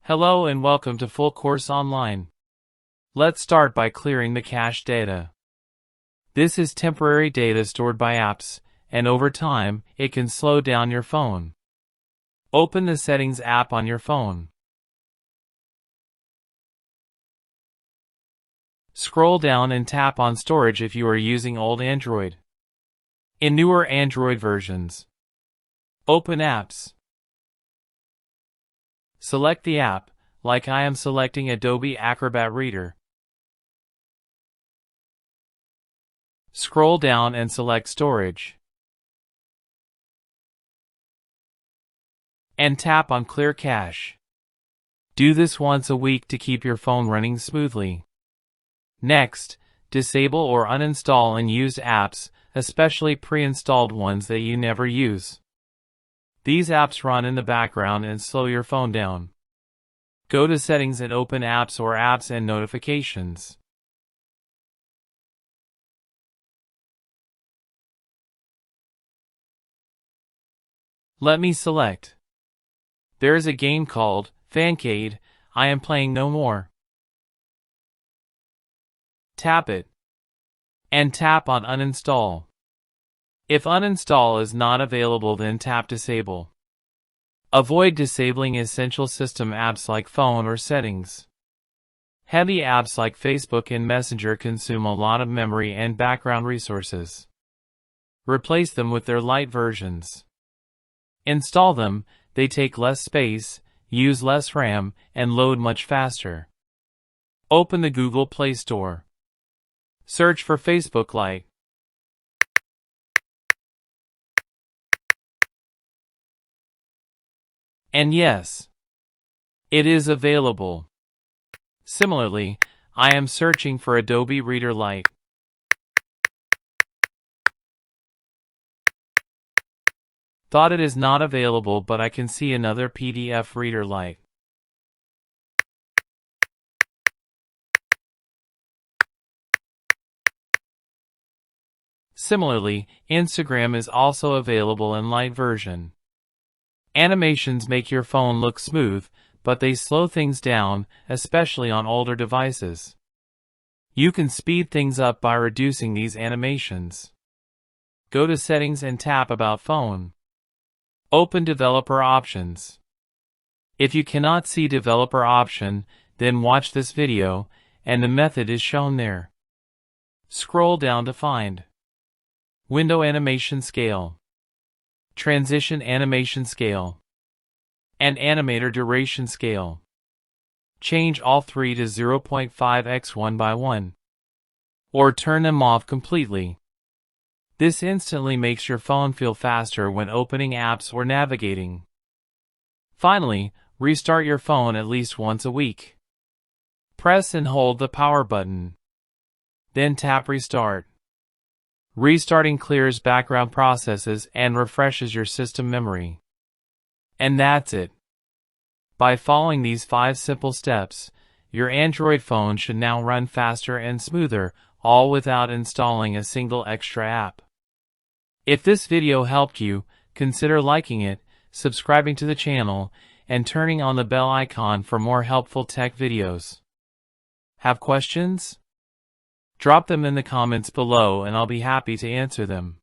Hello and welcome to Full Course Online. Let's start by clearing the cache data. This is temporary data stored by apps, and over time, it can slow down your phone. Open the Settings app on your phone. Scroll down and tap on Storage if you are using old Android. In newer Android versions, open Apps. Select the app, like I am selecting Adobe Acrobat Reader. Scroll down and select Storage. And tap on Clear Cache. Do this once a week to keep your phone running smoothly. Next, disable or uninstall unused apps, especially pre-installed ones that you never use. These apps run in the background and slow your phone down. Go to Settings and open Apps or Apps and Notifications. Let me select. There is a game called Fancade. I am playing no more. Tap it. And tap on Uninstall. If uninstall is not available, then tap Disable. Avoid disabling essential system apps like phone or settings. Heavy apps like Facebook and Messenger consume a lot of memory and background resources. Replace them with their Lite versions. Install them, they take less space, use less RAM, and load much faster. Open the Google Play Store. Search for Facebook Lite. And yes, it is available. Similarly, I am searching for Adobe Reader Lite. Thought it is not available, but I can see another PDF Reader Lite. Similarly, Instagram is also available in Lite version. Animations make your phone look smooth, but they slow things down, especially on older devices. You can speed things up by reducing these animations. Go to Settings and tap About Phone. Open Developer Options. If you cannot see Developer Option, then watch this video, and the method is shown there. Scroll down to find Window Animation Scale, Transition Animation Scale, and Animator Duration Scale. Change all three to 0.5x 1:1, or turn them off completely. This instantly makes your phone feel faster when opening apps or navigating. Finally, restart your phone at least once a week. Press and hold the power button. Then tap Restart. Restarting clears background processes and refreshes your system memory. And that's it. By following these 5 simple steps, your Android phone should now run faster and smoother, all without installing a single extra app. If this video helped you, consider liking it, subscribing to the channel, and turning on the bell icon for more helpful tech videos. Have questions? Drop them in the comments below and I'll be happy to answer them.